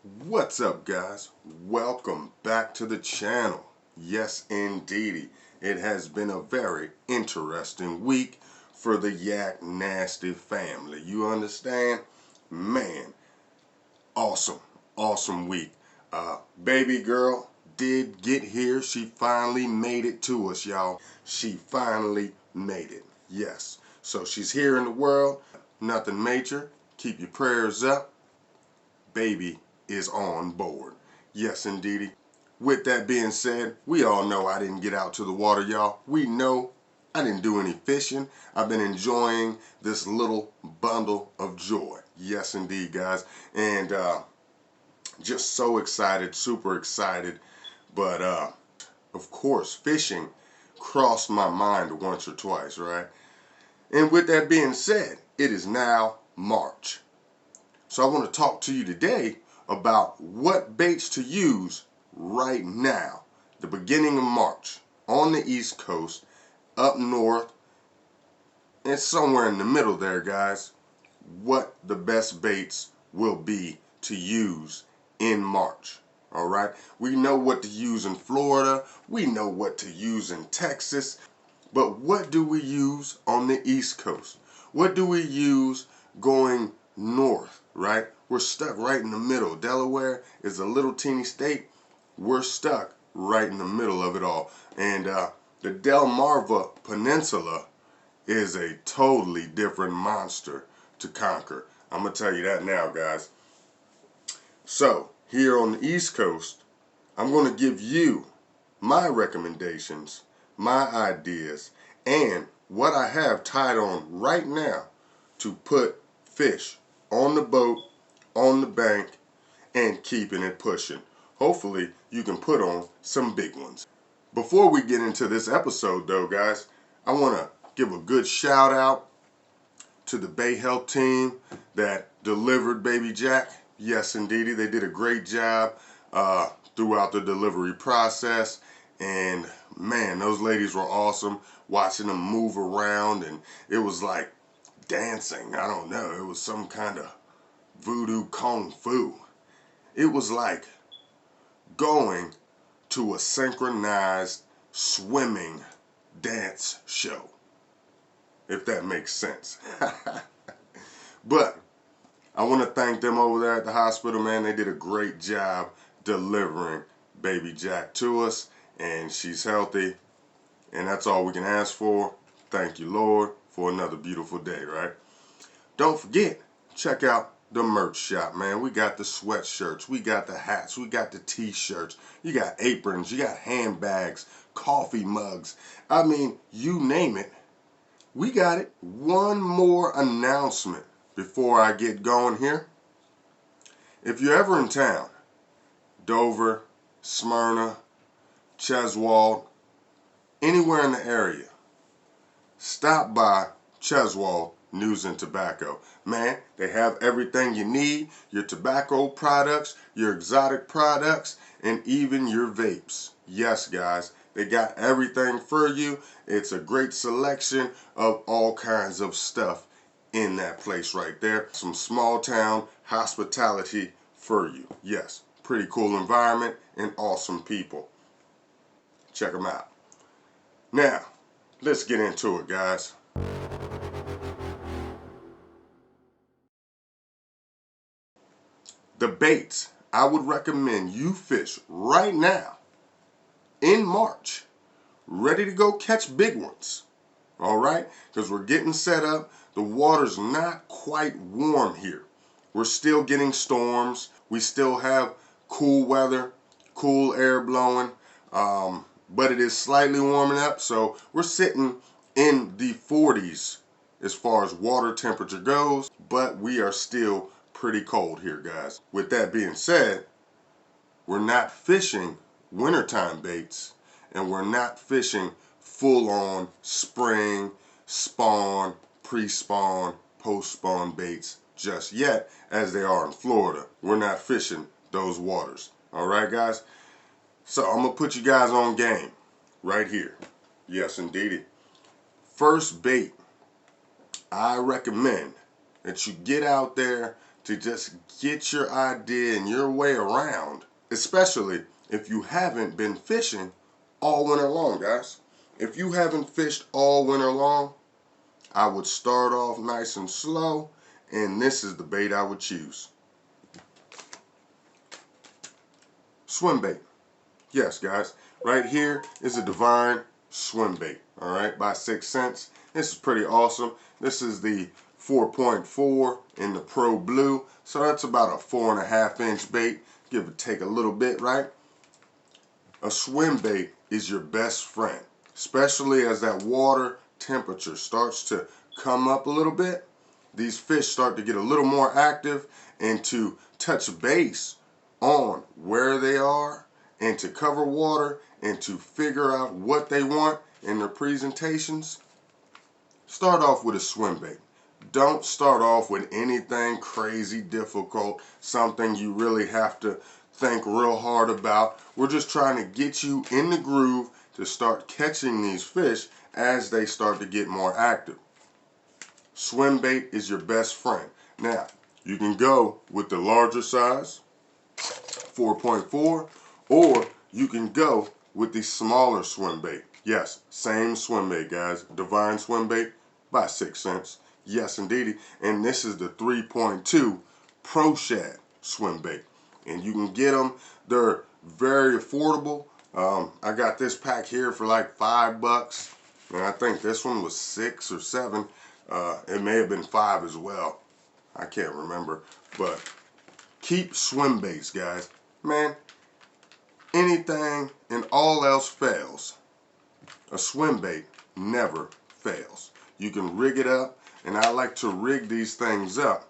What's up, guys? Welcome back to the channel. Yes, indeedy. It has been a very interesting week for the Yak Nasty family. You understand? Man, awesome week. Baby girl did get here. She finally made it to us, y'all. She finally made it. Yes. So she's here in the world. Nothing major. Keep your prayers up. Baby is on board. Yes, indeedy. With that being said, we all know I didn't get out to the water, y'all. We know I didn't do any fishing. I've been enjoying this little bundle of joy. Yes, indeed, guys. And just so excited, super excited. But, of course, fishing crossed my mind once or twice, right? And with that being said, it is now March. So I want to talk to you today about what baits to use right now, the beginning of March, on the East Coast, up north, and somewhere in the middle there, guys, what the best baits will be to use in March. All right, we know what to use in Florida, we know what to use in Texas, but what do we use on the East Coast? What do we use going north, right? We're stuck right in the middle. Delaware is a little teeny state. We're stuck right in the middle of it all. And the Delmarva Peninsula is a totally different monster to conquer. I'm going to tell you that now, guys. So, here on the East Coast, I'm going to give you my recommendations, my ideas, and what I have tied on right now to put fish on the boat, on the bank, and keeping it pushing. Hopefully, you can put on some big ones. Before we get into this episode, though, guys, I want to give a good shout out to the Bay Health team that delivered Baby Jack. Yes, indeedy, they did a great job throughout the delivery process. And man, those ladies were awesome. Watching them move around, and it was like dancing. I don't know. It was some kind of voodoo kung fu. It was like going to a synchronized swimming dance show, if that makes sense. But I want to thank them over there at the hospital, man. They did a great job delivering Baby Jack to us, and she's healthy, and that's all we can ask for. Thank you, Lord, for another beautiful day, right? Don't forget, check out the merch shop, man. We got the sweatshirts, we got the hats, we got the t-shirts, you got aprons, you got handbags, coffee mugs. I mean, you name it, we got it. One more announcement before I get going here. If you're ever in town, Dover, Smyrna, Cheswold, anywhere in the area, stop by Cheswold News and Tobacco. Man, they have everything you need, your tobacco products, your exotic products, and even your vapes. Yes, guys, they got everything for you. It's a great selection of all kinds of stuff in that place right there. Some small town hospitality for you. Yes, pretty cool environment and awesome people. Check them out. Now, let's get into it, guys. The baits I would recommend you fish right now in March, ready to go catch big ones. All right? Because we're getting set up. The water's not quite warm here. We're still getting storms. We still have cool weather, cool air blowing, but it is slightly warming up. So we're sitting in the 40s as far as water temperature goes, but we are still pretty cold here, guys. With that being said, we're not fishing wintertime baits, and we're not fishing full-on spring, spawn, pre-spawn, post-spawn baits just yet, as they are in Florida. We're not fishing those waters. All right, guys? So I'm going to put you guys on game right here. Yes, indeedy. First bait I recommend that you get out there to just get your idea and your way around, especially if you haven't been fishing all winter long, guys. If you haven't fished all winter long, I would start off nice and slow, and this is the bait I would choose. Swim bait. Yes, guys. Right here is a Divine swim bait, all right, by 6 cents. This is pretty awesome. This is the 4.4 in the Pro Blue, so that's about a 4.5-inch bait, give or take a little bit, right? A swim bait is your best friend, especially as that water temperature starts to come up a little bit. These fish start to get a little more active and to touch base on where they are and to cover water and to figure out what they want in their presentations. Start off with a swim bait. Don't start off with anything crazy difficult, something you really have to think real hard about. We're just trying to get you in the groove to start catching these fish as they start to get more active. Swim bait is your best friend. Now, you can go with the larger size, 4.4, or you can go with the smaller swim bait. Yes, same swim bait, guys. Divine swim bait by 6 cents. Yes, indeedy. And this is the 3.2 Pro Shad swim bait. And you can get them. They're very affordable. I got this pack here for like $5. And I think this one was 6 or 7. It may have been 5 as well. I can't remember. But keep swim baits, guys. Man, anything and all else fails, a swim bait never fails. You can rig it up, and I like to rig these things up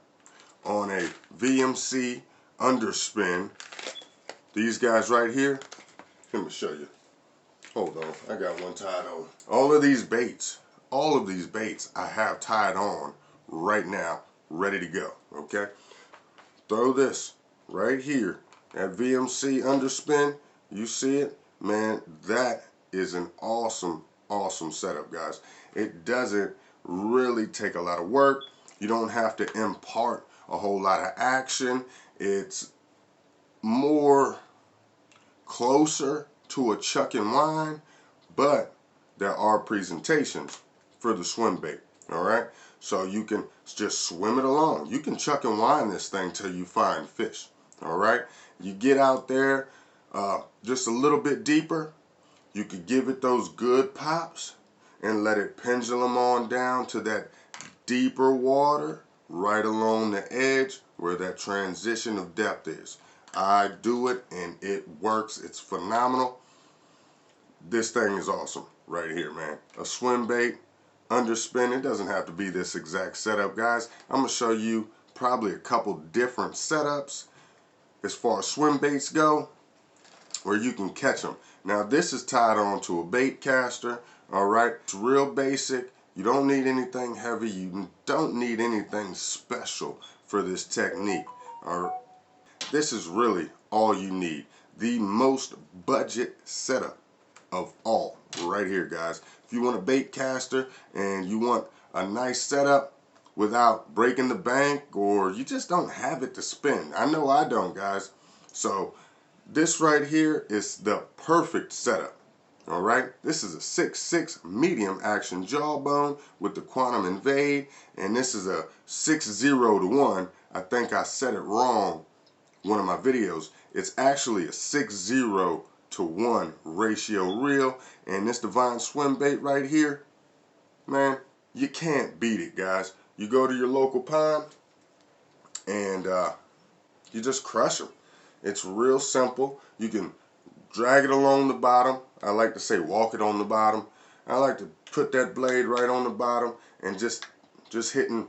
on a VMC underspin. These guys right here, let me show you. Hold on, I got one tied on. All of these baits I have tied on right now, ready to go, okay? Throw this right here at VMC underspin. You see it? Man, that is an awesome, awesome setup, guys. It doesn't really take a lot of work. You don't have to impart a whole lot of action. It's more closer to a chuck and wind, but there are presentations for the swim bait, all right? So you can just swim it along. You can chuck and wind this thing till you find fish, all right? You get out there just a little bit deeper. You could give it those good pops and let it pendulum on down to that deeper water right along the edge where that transition of depth is. I do it and it works. It's phenomenal. This thing is awesome right here, man. A swim bait, underspin. It doesn't have to be this exact setup, guys. I'm going to show you probably a couple different setups as far as swim baits go where you can catch them. Now, this is tied on to a bait caster, all right? It's real basic. You don't need anything heavy. You don't need anything special for this technique, all right? This is really all you need. The most budget setup of all right here, guys. If you want a bait caster and you want a nice setup without breaking the bank, or you just don't have it to spend. I know I don't, guys. So this right here is the perfect setup. All right, this is a 6.6 medium action jawbone with the Quantum Invade, and this is a 6-0-1. I think I said it wrong one of my videos. It's actually a 6-0-1 ratio reel, and this Divine swim bait right here, man, you can't beat it, guys. You go to your local pond and you just crush them. It's real simple. You can drag it along the bottom. I like to say walk it on the bottom. I like to put that blade right on the bottom and just hitting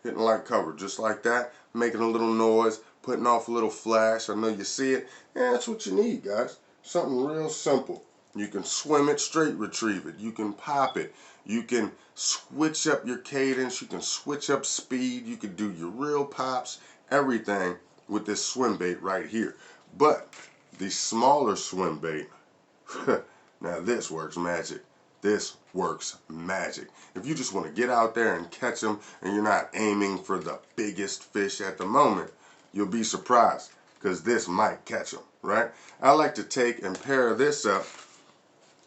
like cover, just like that, making a little noise, putting off a little flash. I know you see it. Yeah, that's what you need, guys. Something real simple. You can swim it, straight retrieve it. You can pop it. You can switch up your cadence. You can switch up speed. You can do your reel pops, everything with this swim bait right here. But the smaller swim bait, now this works magic. this works magic. If you just want to get out there and catch them and you're not aiming for the biggest fish at the moment, you'll be surprised because this might catch them, right? I like to take and pair this up.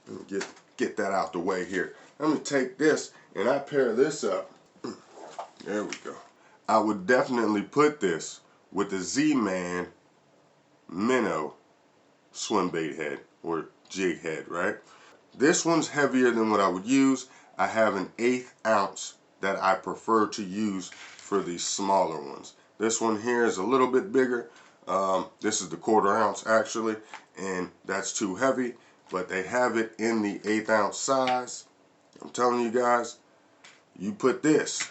Let me get that out the way here. Let me take this and I pair this up. There we go. I would definitely put this with the Z-Man minnow swim bait head or jig head, right? This one's heavier than what I would use. I have an 1/8 ounce that I prefer to use for these smaller ones. This one here is a little bit bigger. This is the 1/4 ounce actually, and that's too heavy, but they have it in the 1/8 ounce size. I'm telling you guys, you put this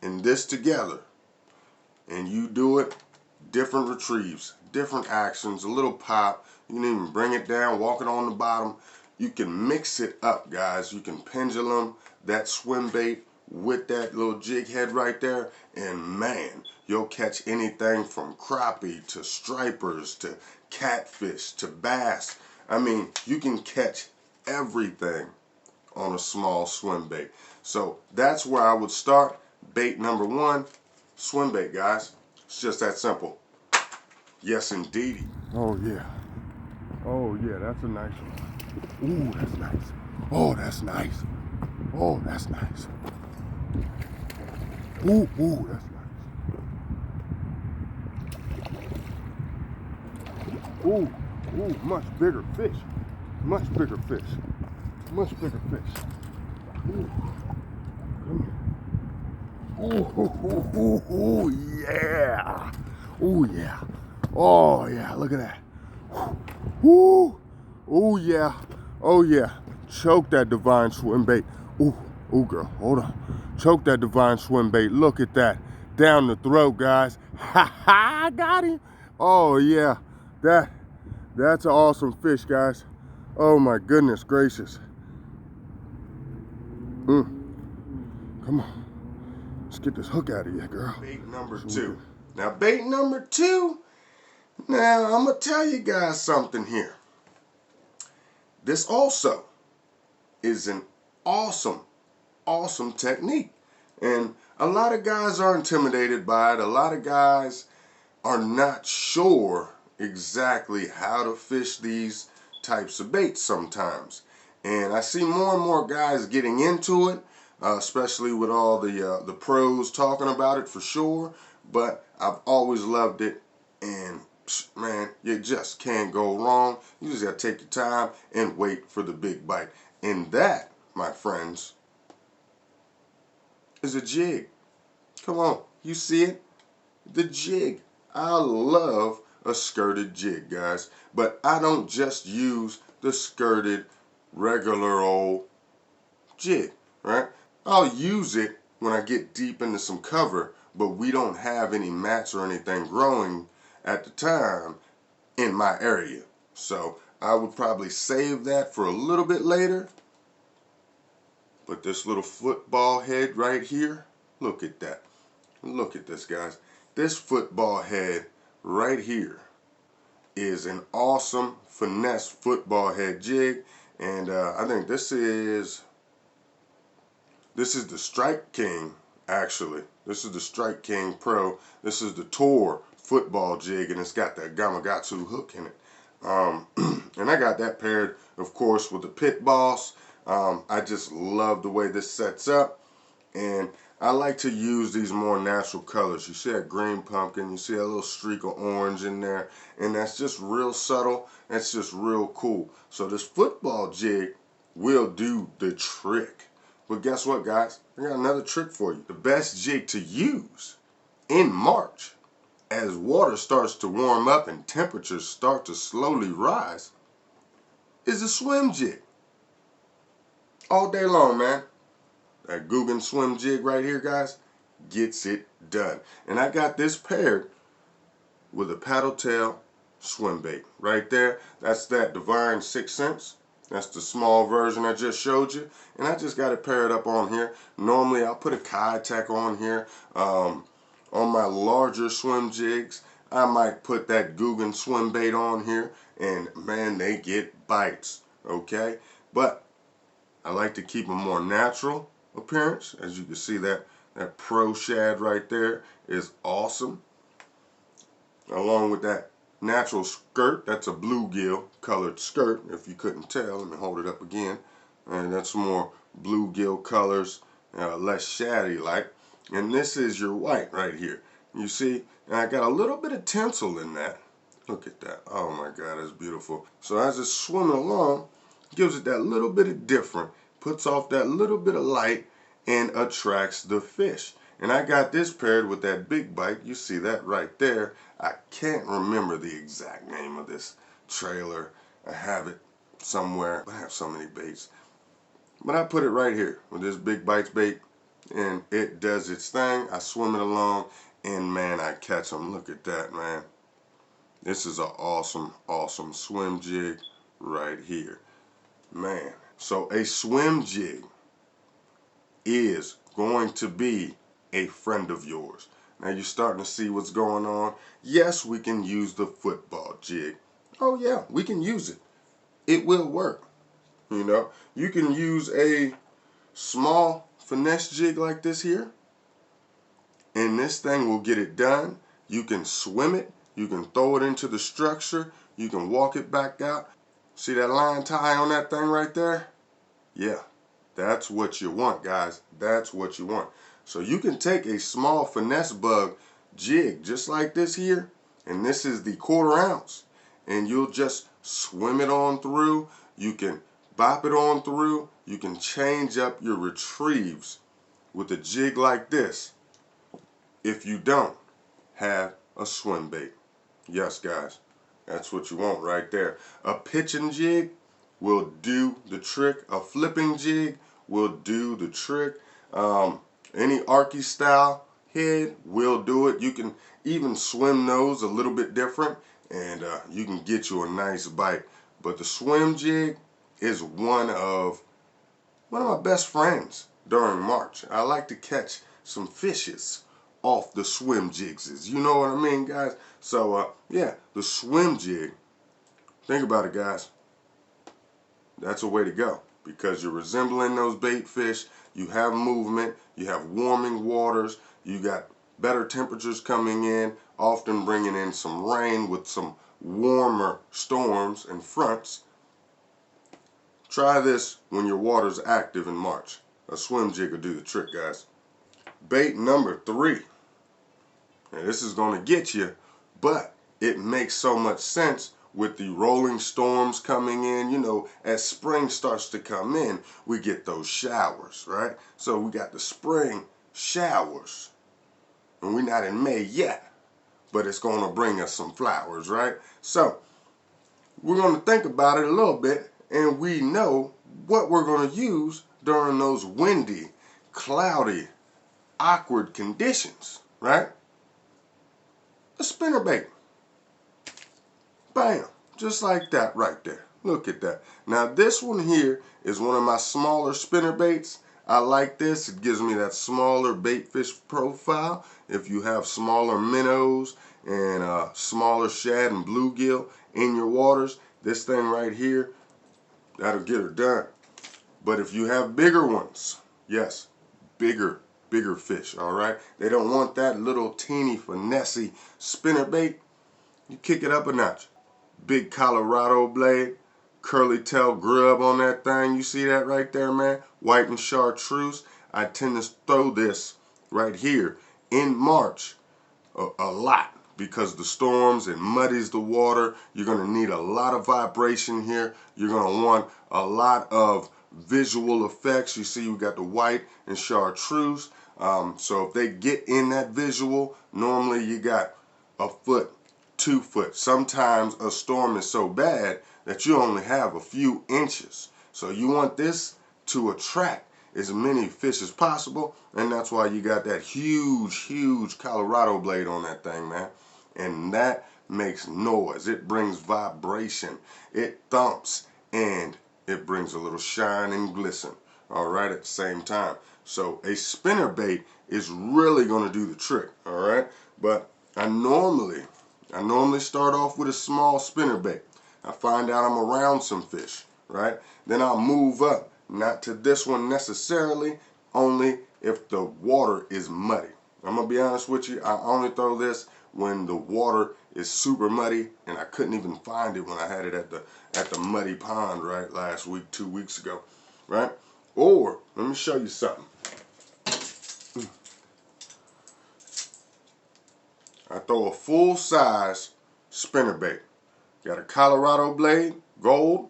and this together and you do it, different retrieves, different actions, a little pop. You can even bring it down, walk it on the bottom. You can mix it up, guys. You can pendulum that swim bait with that little jig head right there, and man, you'll catch anything from crappie to stripers to catfish to bass. I mean, you can catch everything on a small swim bait. So that's where I would start. Bait number 1, swim bait, guys. It's just that simple. Yes, indeedy. Oh, yeah. Oh, yeah, that's a nice one. Ooh, that's nice. Oh, that's nice. Oh, that's nice. Ooh, that's nice. Ooh, much bigger fish. Much bigger fish. Much bigger fish. Ooh, come here. Ooh, yeah. Ooh, yeah. Oh, yeah, look at that. Ooh, ooh, yeah. Oh, yeah. Choke that divine swim bait. Ooh, girl, hold on. Choke that divine swim bait. Look at that. Down the throat, guys. Ha ha, got him. Oh, yeah. That's an awesome fish, guys. Oh, my goodness gracious. Come on. Let's get this hook out of here, girl. Bait number 2. Now, bait number 2. Now, I'm going to tell you guys something here. This also is an awesome technique. And a lot of guys are intimidated by it. A lot of guys are not sure exactly how to fish these types of baits sometimes. And I see more and more guys getting into it, especially with all the pros talking about it for sure. But I've always loved it, and man, you just can't go wrong. You just gotta take your time and wait for the big bite. And that, my friends, is a jig. Come on, you see it? The jig. I love a skirted jig, guys. But I don't just use the skirted regular old jig, right? I'll use it when I get deep into some cover, but we don't have any mats or anything growing at the time in my area. So I would probably save that for a little bit later. But this little football head right here, look at that. Look at this, guys. This football head right here is an awesome finesse football head jig. And I think this is the Strike King, actually. This is the Strike King Pro. This is the Tour football jig, and it's got that Gamakatsu hook in it. And I got that paired, of course, with the Pit Boss. I just love the way this sets up, and I like to use these more natural colors. You see that green pumpkin, you see a little streak of orange in there, and that's just real subtle. That's just real cool. So this football jig will do the trick. But guess what, guys? I got another trick for you. The best jig to use in March, as water starts to warm up and temperatures start to slowly rise, is a swim jig. All day long, man. That Guggen swim jig right here, guys, gets it done. And I got this paired with a paddle tail swim bait. Right there, that's that Divine 6 cents. That's the small version I just showed you. And I just got it paired up on here. Normally, I'll put a kietech on here. On my larger swim jigs, I might put that Guggen swim bait on here. And man, they get bites, okay? But I like to keep a more natural appearance. As you can see, that pro shad right there is awesome. Along with that natural skirt, that's a bluegill colored skirt, if you couldn't tell. Let me hold it up again. And that's more bluegill colors, less shaddy like. And this is your white right here. You see, and I got a little bit of tinsel in that. Look at that. Oh my God, that's beautiful. So as it's swimming along, gives it that little bit of different, puts off that little bit of light, and attracts the fish. And I got this paired with that big bite. You see that right there. I can't remember the exact name of this trailer. I have it somewhere. I have so many baits. But I put it right here with this big bites bait, and it does its thing. I swim it along, and man, I catch them. Look at that, man. This is an awesome, awesome swim jig right here. Man, so a swim jig is going to be a friend of yours. Now you're starting to see what's going on. Yes, we can use the football jig. Oh yeah, we can use it. It will work. You know, you can use a small finesse jig like this here, and this thing will get it done. You can swim it. You can throw it into the structure. You can walk it back out. See that line tie on that thing right there? Yeah, that's what you want, guys. That's what you want. So you can take a small finesse bug jig just like this here, and this is the 1/4 ounce, and you'll just swim it on through. You can bop it on through. You can change up your retrieves with a jig like this if you don't have a swim bait. Yes, guys, that's what you want right there. A pitching jig will do the trick. A flipping jig will do the trick. Any Arky style head will do it. You can even swim those a little bit different, and you can get you a nice bite. But the swim jig is one of my best friends during March. I like to catch some fishes off the swim jigs. You know what I mean, guys? So yeah, the swim jig. Think about it, guys. That's a way to go, because you're resembling those bait fish. You have movement, you have warming waters, you got better temperatures coming in, often bringing in some rain with some warmer storms and fronts. Try this when your water's active in March. A swim jig will do the trick, guys. Bait number 3. And this is going to get you, but it makes so much sense with the rolling storms coming in. You know, as spring starts to come in, we get those showers, right? So we got the spring showers, and we're not in May yet, but it's going to bring us some flowers, right? So we're going to think about it a little bit, and we know what we're going to use during those windy, cloudy, awkward conditions, right? A spinnerbait. Bam, just like that right there. Look at that. Now this one here is one of my smaller spinnerbaits. I like this. It gives me that smaller bait fish profile. If you have smaller minnows and smaller shad and bluegill in your waters, this thing right here, that'll get her done. But if you have bigger ones, yes, bigger fish, all right? They don't want that little teeny finessey spinnerbait. You kick it up a notch. Big Colorado blade, curly tail grub on that thing. You see that right there, man? White and chartreuse. I tend to throw this right here in March a lot, because the storms, it muddies the water. You're going to need a lot of vibration here. You're going to want a lot of visual effects. You see, we got the white and chartreuse. So if they get in that visual, normally you got a foot, 2 foot. Sometimes a storm is so bad that you only have a few inches. So you want this to attract as many fish as possible, and that's why you got that huge Colorado blade on that thing, man. And that makes noise. It brings vibration. It thumps, and it brings a little shine and glisten, all right, at the same time. So a spinnerbait is really going to do the trick, all right? But I normally start off with a small spinnerbait. I find out I'm around some fish, right? Then I'll move up Not to this one necessarily, only if the water is muddy. I'm gonna be honest with you, I only throw this when the water is super muddy, and I couldn't even find it when I had it at the muddy pond, right, last week, 2 weeks ago, right? Or let me show you something. I throw a full size spinnerbait. Got a Colorado blade, gold,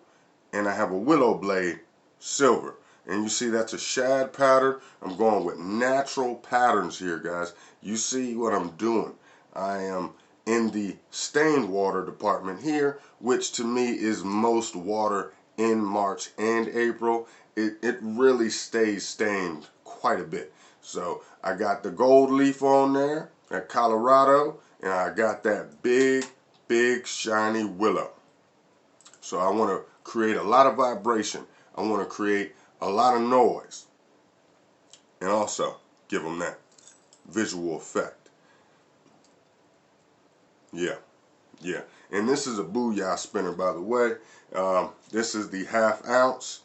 and I have a willow blade, silver. And you see that's a shad pattern. I'm going with natural patterns here, guys. You see what I'm doing. I am in the stained water department here, which to me is most water in March and April. It really stays stained quite a bit. So I got the gold leaf on there, that Colorado, and I got that big shiny willow. So I want to create a lot of vibration. I want to create a lot of noise. And also give them that visual effect. Yeah. And this is a Booyah spinner, by the way. This is the 1/2 ounce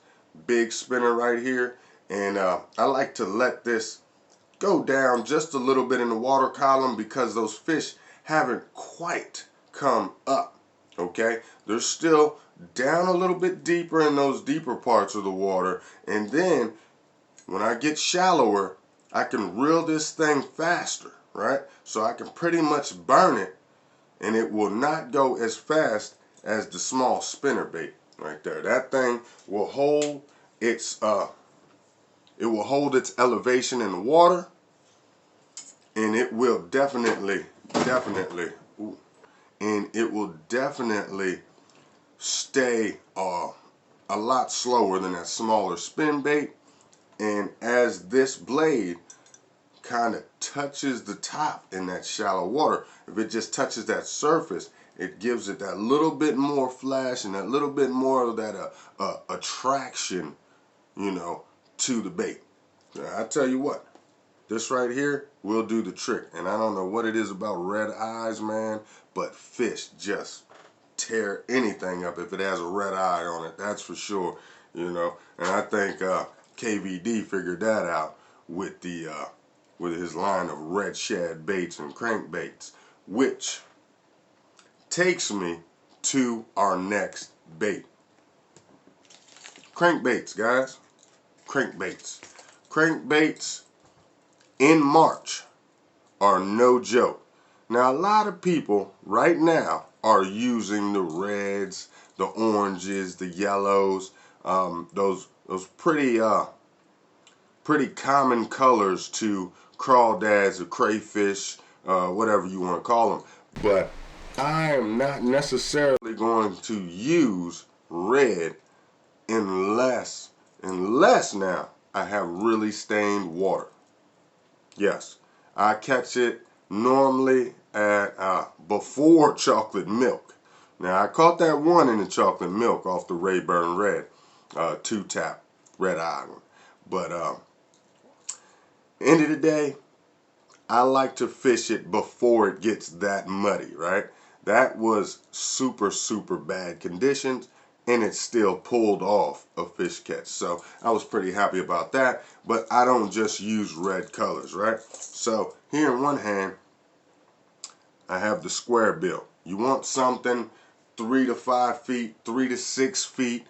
big spinner right here. And I like to let this go down just a little bit in the water column because those fish haven't quite come up. Okay, they're still down a little bit deeper in those deeper parts of the water, and then when I get shallower, I can reel this thing faster, right? So I can pretty much burn it, and it will not go as fast as the small spinner bait right there. That thing will hold its elevation in the water, and it will definitely stay a lot slower than that smaller spin bait. And as this blade kind of touches the top in that shallow water, if it just touches that surface, it gives it that little bit more flash and that little bit more of that attraction, to the bait. I tell you what, this right here will do the trick. And I don't know what it is about red eyes, man, but fish just tear anything up if it has a red eye on it. That's for sure, And I think KVD figured that out with his line of red shad baits and crankbaits, which takes me to our next bait. Crankbaits, guys. Crankbaits. Crankbaits in March are no joke. Now, a lot of people right now are using the reds, the oranges, the yellows, those pretty common colors to crawdads or crayfish, whatever you want to call them. But I am not necessarily going to use red unless now I have really stained water. Yes, I catch it normally at before chocolate milk. Now, I caught that one in the chocolate milk off the Rayburn Red 2-tap red eye one. But end of the day, I like to fish it before it gets that muddy, right? That was super bad conditions, and it still pulled off a fish catch. So I was pretty happy about that, but I don't just use red colors, right? So here in one hand, I have the square bill. You want something 3 to 5 feet, 3 to 6 feet,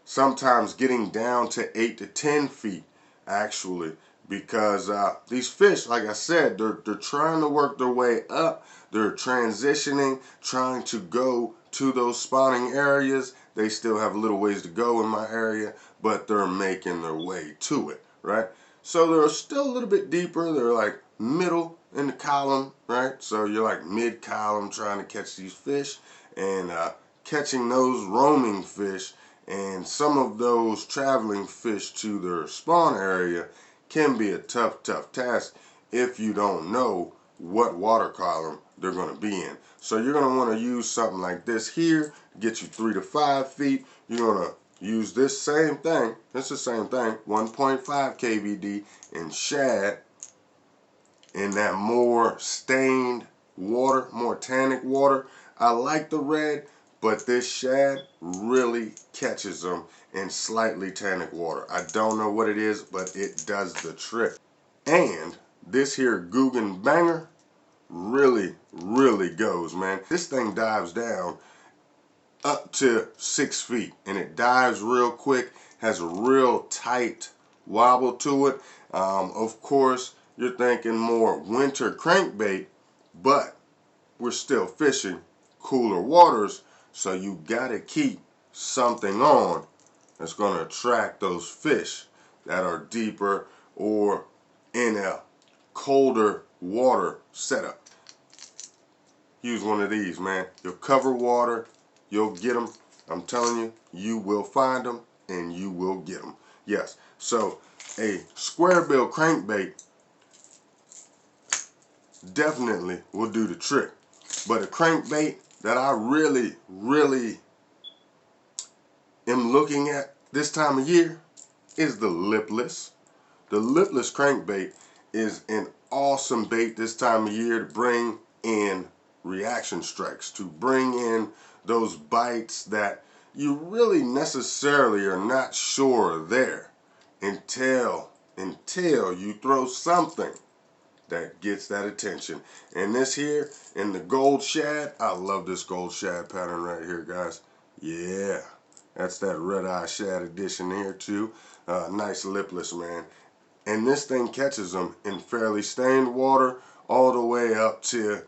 sometimes getting down to 8 to 10 feet, actually, because these fish, like I said, they're trying to work their way up. They're transitioning, trying to go to those spawning areas. They still have a little ways to go in my area, but they're making their way to it, right? So they're still a little bit deeper. They're like middle in the column, right? So you're like mid-column trying to catch these fish, and catching those roaming fish and some of those traveling fish to their spawn area can be a tough task if you don't know what water column they're going to be in. So you're going to want to use something like this here, get you 3 to 5 feet. You're going to use this same thing. It's the same thing, 1.5 KVD in shad, in that more stained water, more tannic water. I like the red, but this shad really catches them in slightly tannic water. I don't know what it is, but it does the trick. And this here Guggen Banger really, really goes, man. This thing dives down up to 6 feet, and it dives real quick, has a real tight wobble to it. Of course, you're thinking more winter crankbait, but we're still fishing cooler waters, so you gotta keep something on that's gonna attract those fish that are deeper or in a colder water setup. Use one of these, man. You'll cover water, you'll get them. I'm telling you, you will find them and you will get them. Yes, so a square bill crankbait definitely will do the trick. But a crankbait that I really, really am looking at this time of year is the lipless. The lipless crankbait is an awesome bait this time of year to bring in reaction strikes, to bring in those bites that you really necessarily are not sure are there until you throw something that gets that attention. And this here in the gold shad, I love this gold shad pattern right here, guys. Yeah, that's that red eye shad edition here too. Nice lipless, man. And this thing catches them in fairly stained water all the way up to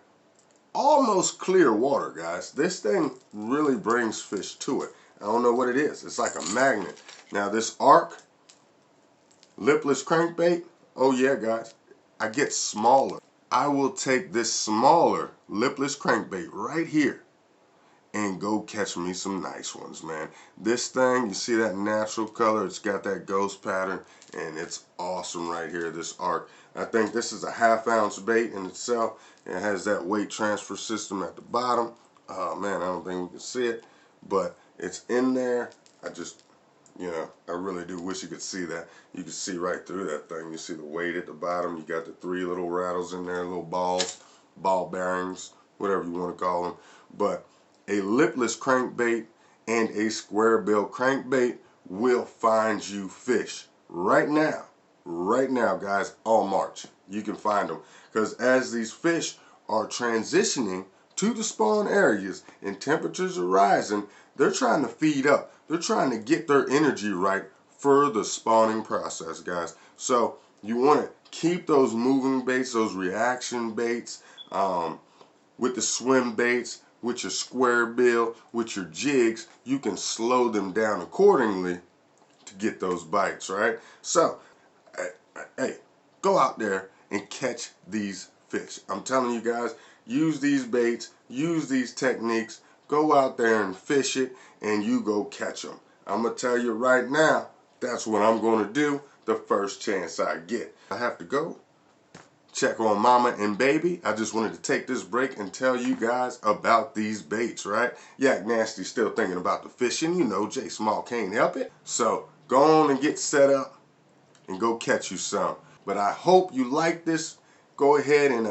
almost clear water, guys. This thing really brings fish to it. I don't know what it is. It's like a magnet. Now this arc lipless crankbait, oh yeah, guys, I get smaller. I will take this smaller lipless crankbait right here and go catch me some nice ones, man. This thing, you see that natural color, it's got that ghost pattern, and it's awesome right here, this arc. I think this is a 1/2 ounce bait in itself. It has that weight transfer system at the bottom. Oh man, I don't think we can see it, but it's in there. I really do wish you could see that. You can see right through that thing. You see the weight at the bottom. You got the 3 little rattles in there, little balls, ball bearings, whatever you want to call them. But a lipless crankbait and a square bill crankbait will find you fish right now, guys, all March. You can find them, because as these fish are transitioning to the spawn areas and temperatures are rising, they're trying to feed up. They're trying to get their energy right for the spawning process, guys. So you want to keep those moving baits, those reaction baits, with the swim baits, with your square bill, with your jigs. You can slow them down accordingly to get those bites, right? So, hey, go out there and catch these fish. I'm telling you guys, use these baits, use these techniques, go out there and fish it, and you go catch them. I'm going to tell you right now, that's what I'm going to do the first chance I get. I have to go check on mama and baby. I just wanted to take this break and tell you guys about these baits, right? Yak Nasty still thinking about the fishing. You know, J Small can't help it. So go on and get set up and go catch you some. But I hope you like this. Go ahead and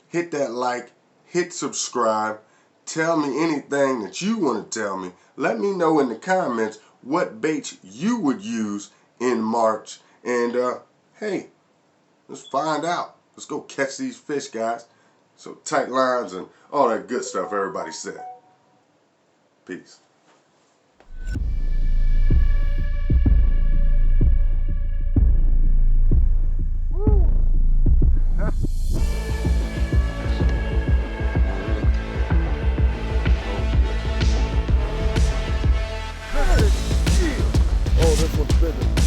hit that like, hit subscribe. Tell me anything that you want to tell me. Let me know in the comments what baits you would use in March. And hey, let's find out. Let's go catch these fish, guys. So tight lines and all that good stuff everybody said. Peace. Oh, this one's bigger.